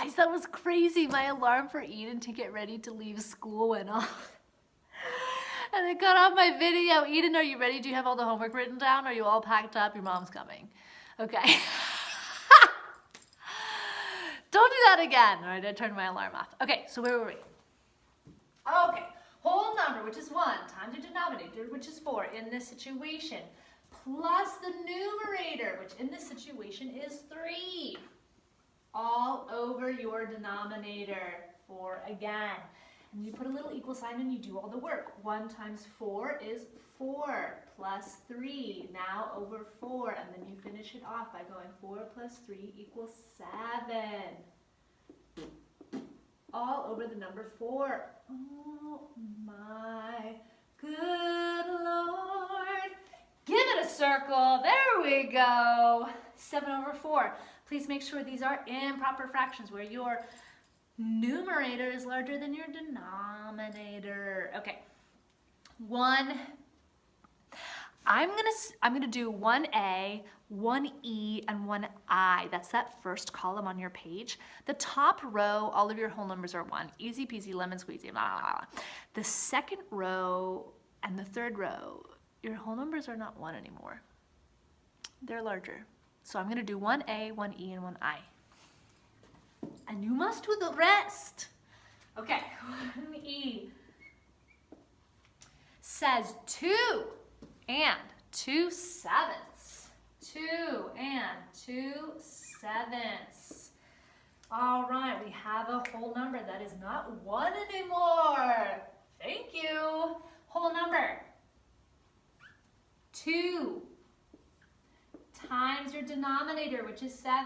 Guys, that was crazy. My alarm for Eden to get ready to leave school went off. And I got off my video. Eden, are you ready? Do you have all the homework written down? Are you all packed up? Your mom's coming. Okay. Don't do that again. All right, I turned my alarm off. Okay, so where were we? Okay, whole number, which is 1, times your denominator, which is 4, in this situation, plus the numerator, which in this situation is 3, all over your denominator, 4 again. And you put a little equal sign and you do all the work. 1 times 4 is 4, plus 3, now over 4, and then you finish it off by going 4 plus 3 equals 7. All over the number 4. Oh my good Lord. Give it a circle. There we go. 7 over 4. Please make sure these are improper fractions where your numerator is larger than your denominator. Okay. I'm gonna do 1A, 1E, and 1I. That's that first column on your page. The top row, all of your whole numbers are 1. Easy peasy, lemon squeezy, blah, blah, blah. The second row and the third row, your whole numbers are not 1 anymore. They're larger. So I'm gonna do 1A, 1E, and 1I. And you must do the rest. Okay, 1E says 2 and 2 sevenths. 2 and 2 sevenths. All right, we have a whole number that is not 1 anymore. Thank you. Whole number. 2 times your denominator, which is 7,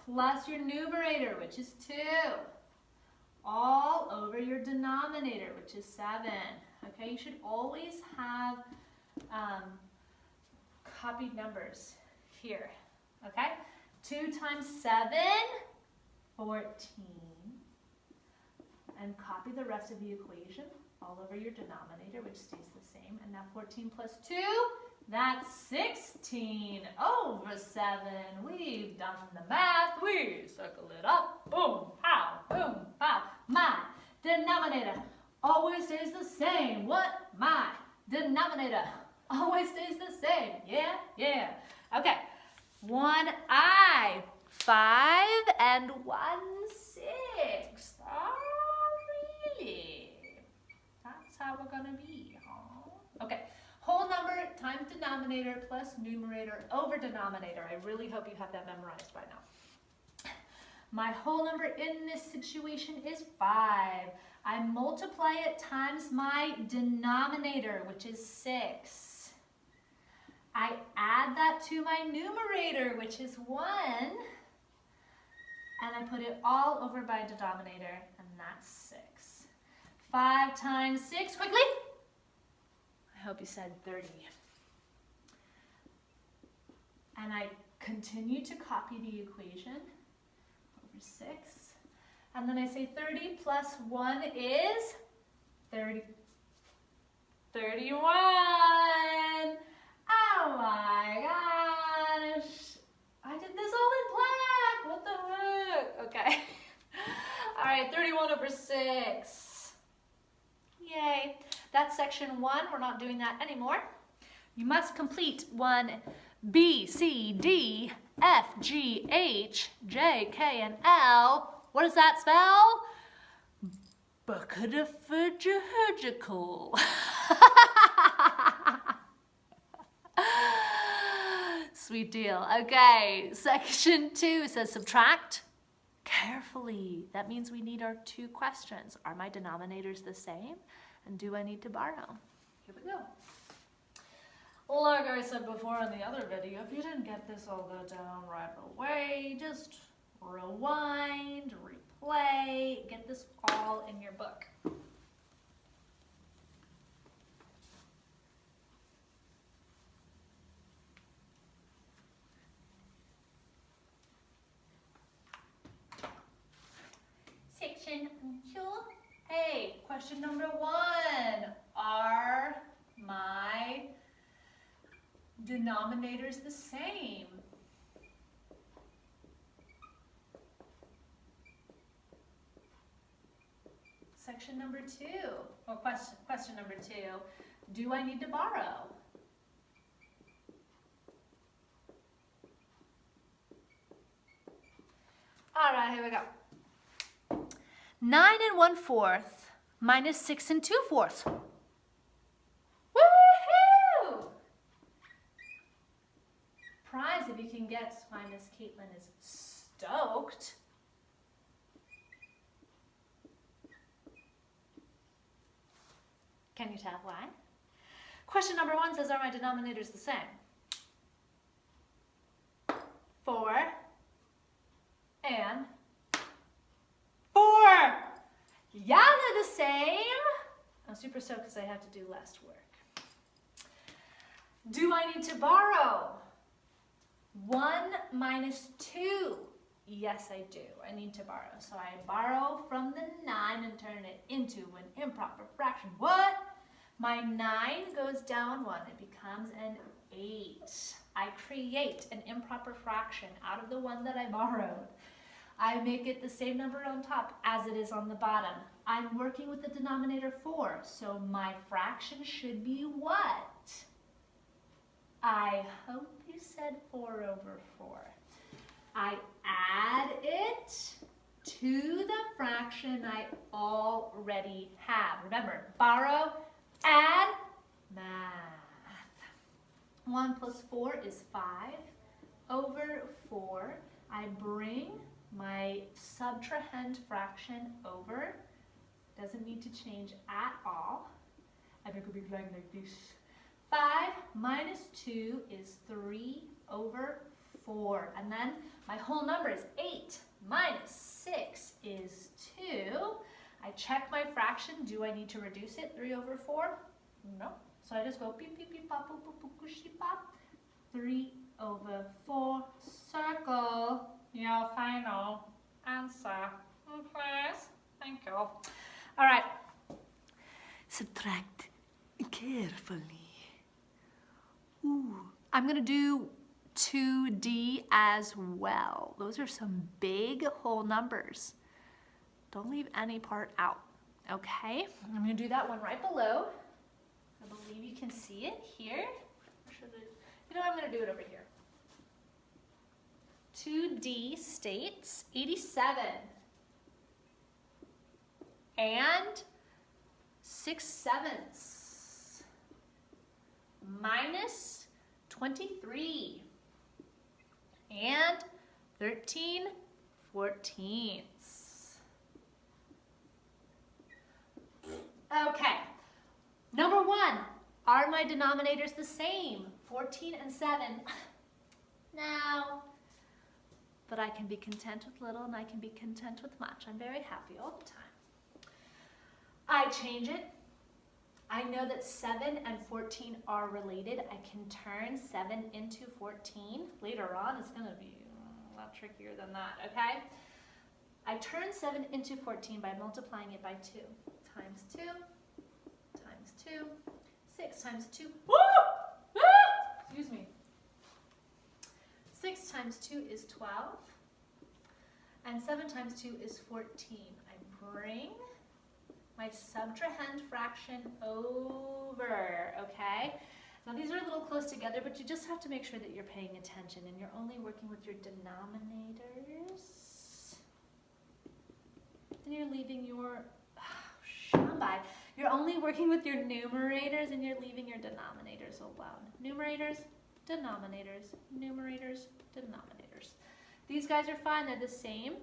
plus your numerator, which is 2, all over your denominator, which is 7. Okay, you should always have copied numbers here. Okay, 2 times 7, 14. And copy the rest of the equation all over your denominator, which stays the same. And now 14 plus 2, that's 16 over 7. We've done the math. We circle it up. Boom, pow, boom, pow. My denominator always stays the same. What? My denominator always stays the same. Yeah, yeah. Okay. 1I, 5 and 1 6. Oh, really? That's how we're gonna be, huh? Okay. Whole number times denominator plus numerator over denominator. I really hope you have that memorized by now. My whole number in this situation is 5. I multiply it times my denominator, which is 6. I add that to my numerator, which is 1. And I put it all over my denominator, and that's 6. 5 times 6, quickly. I hope you said 30. And I continue to copy the equation over 6. And then I say 30 plus 1 is 30. 31. Oh my gosh. I did this all in black. What the heck? Okay. All right, 31 over 6. Yay. That's section 1. We're not doing that anymore. You must complete 1 B, C, D, F, G, H, J, K, and L. What does that spell? Bucketifigical. Sweet deal. Okay, section 2 says subtract carefully. That means we need our 2 questions. Are my denominators the same? And do I need to borrow? Here we go. Like I said before in the other video, if you didn't get this all down right away, just rewind, replay, get this all in your book. Section 2A, question number 1. Are my denominators the same? section number 2, or question number 2. Do I need to borrow? All right, here we go. 9 1/4 minus 6 2/4. Woohoo! Prize if you can guess why Miss Caitlin is stoked. Can you tell why? Question number 1 says, are my denominators the same? 4 and 4. Yeah, they're the same. I'm super stoked because I have to do less work. Do I need to borrow? 1 minus 2. Yes, I do. I need to borrow. So I borrow from the 9 and turn it into an improper fraction. What? My 9 goes down 1. It becomes an 8. I create an improper fraction out of the one that I borrowed. I make it the same number on top as it is on the bottom. I'm working with the denominator 4, so my fraction should be what? I hope you said 4 over 4. I add it to the fraction I already have. Remember, borrow, add, math. 1 plus 4 is 5 over 4. I bring my subtrahend fraction over. Doesn't need to change at all. I think it'll be like this. 5 minus 2 is 3 over 4. And then my whole number is 8 minus 6 is 2. I check my fraction. Do I need to reduce it? 3 over 4? No. So I just go beep, beep, beep, pop, pop, pop, pop, cushy, pop. 3 over 4, circle your final answer. Please. Thank you. All right. Subtract carefully. Ooh. I'm going to do 2D as well. Those are some big whole numbers. Don't leave any part out, okay? I'm going to do that one right below. I believe you can see it here. You know, I'm going to do it over here. 2D states 87 and 6/7 minus 23 and 13/14. Okay, number 1, are my denominators the same? 14 and 7. No. But I can be content with little and I can be content with much. I'm very happy all the time. I change it. I know that 7 and 14 are related. I can turn 7 into 14. Later on, it's going to be a lot trickier than that, okay? I turn 7 into 14 by multiplying it by 2. Times 2, times 2, 6 times 2. Woo! Woo! Excuse me. 6 times 2 is 12, and 7 times 2 is 14. I bring my subtrahend fraction over, okay? Now these are a little close together, but you just have to make sure that you're paying attention and you're only working with your denominators. Then you're leaving your, you're only working with your numerators and you're leaving your denominators alone. Numerators, denominators, numerators, denominators. These guys are fine, they're the same.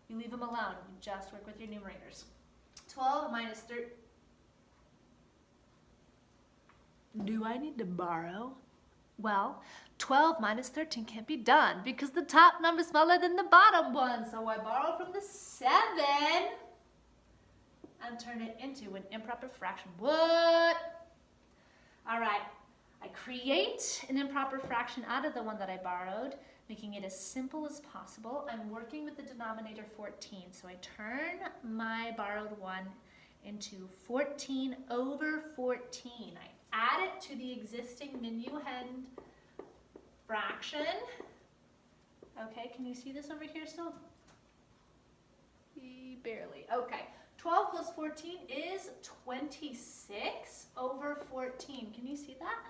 You leave them alone, you just work with your numerators. 12 minus 13. Do I need to borrow? Well, 12 minus 13 can't be done because the top number is smaller than the bottom one. So I borrow from the 7 and turn it into an improper fraction. What? All right. I create an improper fraction out of the one that I borrowed, making it as simple as possible. I'm working with the denominator 14, so I turn my borrowed one into 14 over 14. I add it to the existing minuend fraction. Okay, can you see this over here still? Barely. Okay, 12 plus 14 is 26 over 14. Can you see that?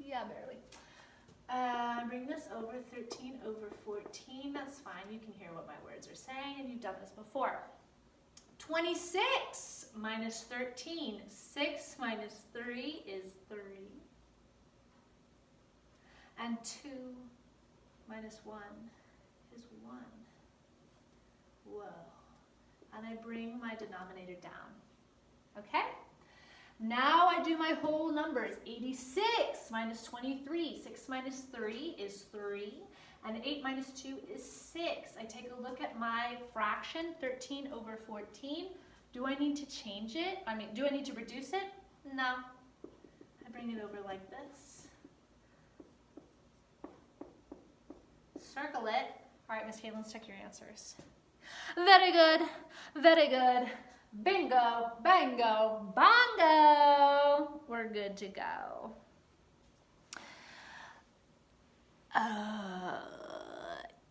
Yeah, barely. Bring this over 13 over 14. That's fine. You can hear what my words are saying, and you've done this before. 26 minus 13. 6 minus 3 is 3. And 2 minus 1 is 1. Whoa. And I bring my denominator down. Okay? Now I do my whole numbers. 86 minus 23. 6 minus 3 is 3. And 8 minus 2 is 6. I take a look at my fraction, 13 over 14. Do I need to change it? Do I need to reduce it? No. I bring it over like this. Circle it. All right, Miss Kate, let's check your answers. Very good. Very good. Bingo, bango, bongo. We're good to go.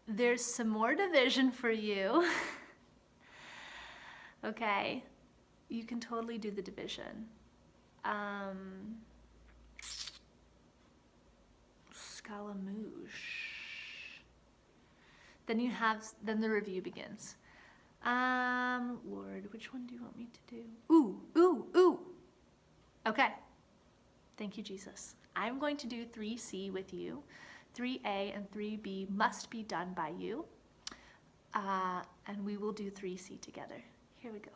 There's some more division for you. Okay, you can totally do the division. Scaramouche. Then the review begins. Lord, which one do you want me to do? Ooh. Okay. Thank you, Jesus. I'm going to do 3C with you. 3A and 3B must be done by you. And we will do 3C together. Here we go.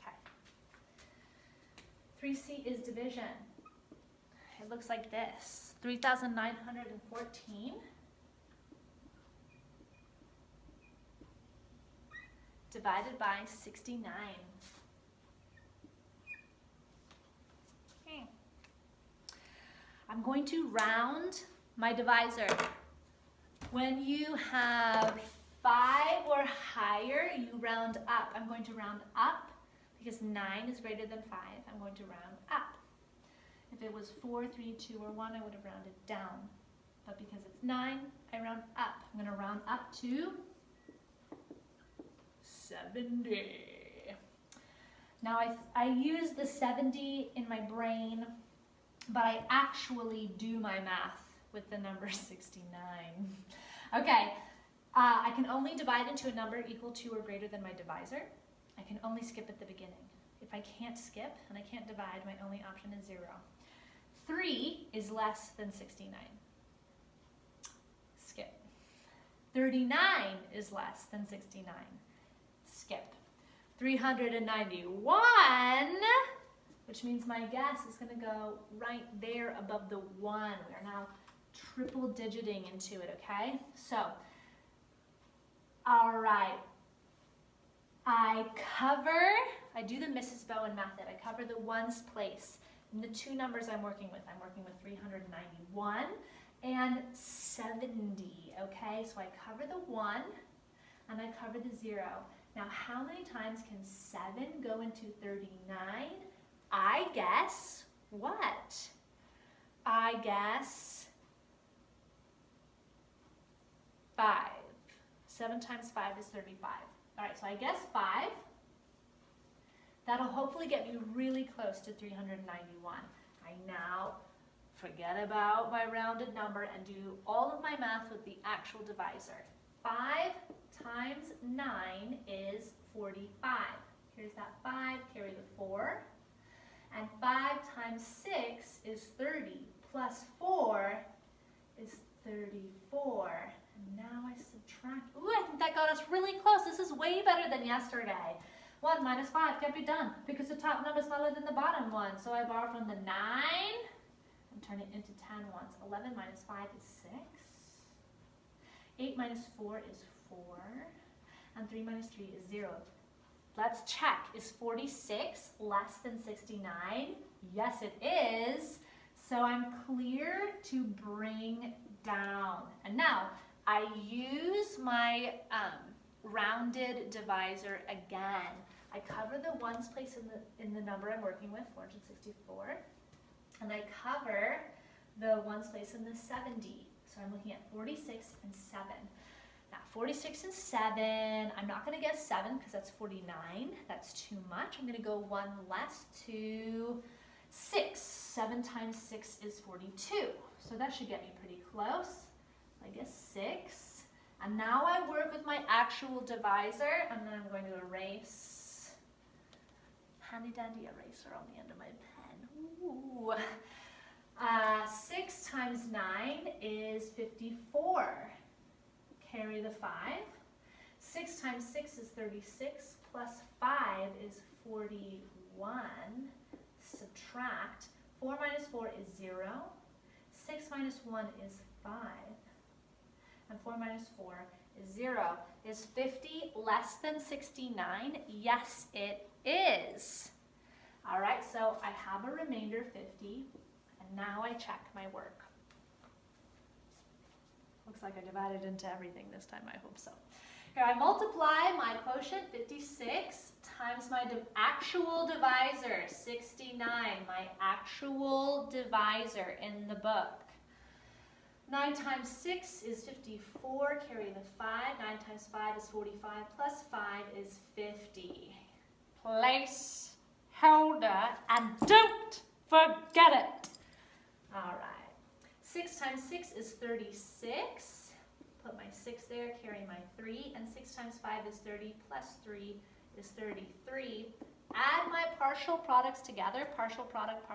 Okay. 3C is division. It looks like this. 3,914 divided by 69. Okay. I'm going to round my divisor. When you have 5 or higher, you round up. I'm going to round up because 9 is greater than 5. I'm going to round up. If it was 4, 3, 2, or 1, I would have rounded down. But because it's 9, I round up. I'm going to round up to 70. Now I use the 70 in my brain, but I actually do my math with the number 69. Okay, I can only divide into a number equal to or greater than my divisor. I can only skip at the beginning. If I can't skip and I can't divide, my only option is 0. 3 is less than 69. Skip. 39 is less than 69. Skip. 391, which means my guess is going to go right there above the 1. We are now triple digiting into it, okay? So, all right. I do the Mrs. Bowen method. I cover the ones place. And the two numbers I'm working with 391 and 70, okay? So I cover the 1 and I cover the 0. Now, how many times can 7 go into 39? I guess what? I guess 5. 7 times 5 is 35. All right, so I guess 5. That'll hopefully get me really close to 391. I now forget about my rounded number and do all of my math with the actual divisor. 5 times 9 is 45. Here's that 5, carry the 4. And 5 times 6 is 30, plus 4 is 34. And now I subtract. Ooh, I think that got us really close. This is way better than yesterday. 1 minus 5 can't be done because the top number is smaller than the bottom one. So I borrow from the 9 and turn it into 10 ones. 11 minus 5 is 6. 8 minus 4 is 4. And 3 minus 3 is 0. Let's check. Is 46 less than 69? Yes, it is. So I'm clear to bring down. And now I use my rounded divisor again. I cover the ones place in the number I'm working with, 464, and I cover the ones place in the 70. So I'm looking at 46 and 7. Now 46 and 7, I'm not going to guess 7 because that's 49. That's too much. I'm going to go one less to 6. 7 times 6 is 42. So that should get me pretty close. I guess 6. And now I work with my actual divisor, and then I'm going to erase. Handy dandy eraser on the end of my pen. Ooh. 6 times 9 is 54. Carry the 5. 6 times 6 is 36, plus 5 is 41. Subtract. 4 minus 4 is 0. 6 minus 1 is 5. And 4 minus 4 is 0. Is 50 less than 69? Yes, it is. All right, so I have a remainder 50, and now I check my work. Looks like I divided into everything this time, I hope so. Here, I multiply my quotient, 56, times my actual divisor, 69, my actual divisor in the book. 9 times 6 is 54, carry the 5. 9 times 5 is 45, plus 5 is 50. Place holder, and don't forget it. All right. 6 times 6 is 36. Put my 6 there, carry my 3, and 6 times 5 is 30, plus 3 is 33. Add my partial products together, partial product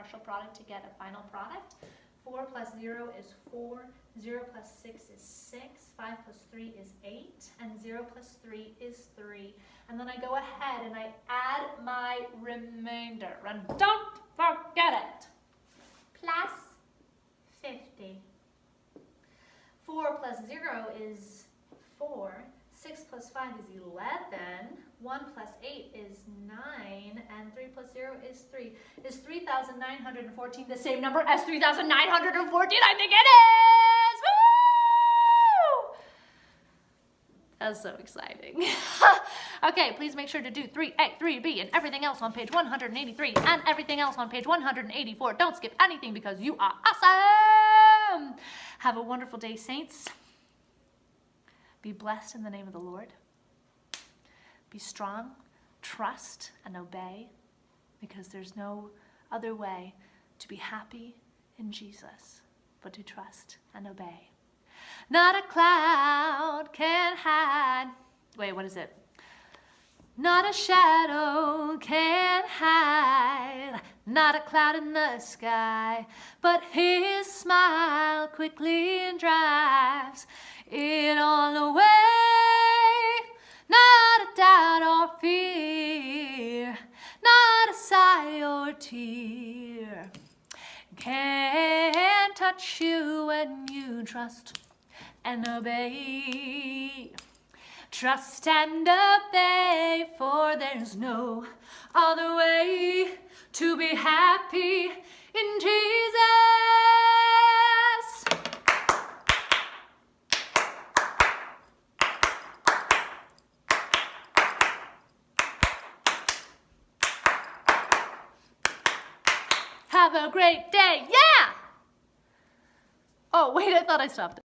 to get a final product. 4 plus 0 is 4, 0 plus 6 is 6, 5 plus 3 is 8, and 0 plus 3 is 3. And then I go ahead and I add my remainder. And don't forget it. Plus 50. 4 plus 0 is 4. 6 plus 5 is 11. 1 plus 8 is 9. And 3 plus 0 is 3. Is 3,914 the same number as 3,914? I think it is! Woo! That's so exciting. Okay, please make sure to do 3A, 3B, and everything else on page 183 and everything else on page 184. Don't skip anything because you are awesome! Have a wonderful day, saints. Be blessed in the name of the Lord. Be strong, trust, and obey, because there's no other way to be happy in Jesus but to trust and obey. Not a cloud can hide. Wait, what is it? Not a shadow can hide, not a cloud in the sky, but his smile quickly drives it all away. Not a doubt or fear, not a sigh or tear can touch you when you trust and obey. Trust and obey, for there's no other way to be happy in Jesus. Have a great day. Yeah! Oh, wait, I thought I stopped it.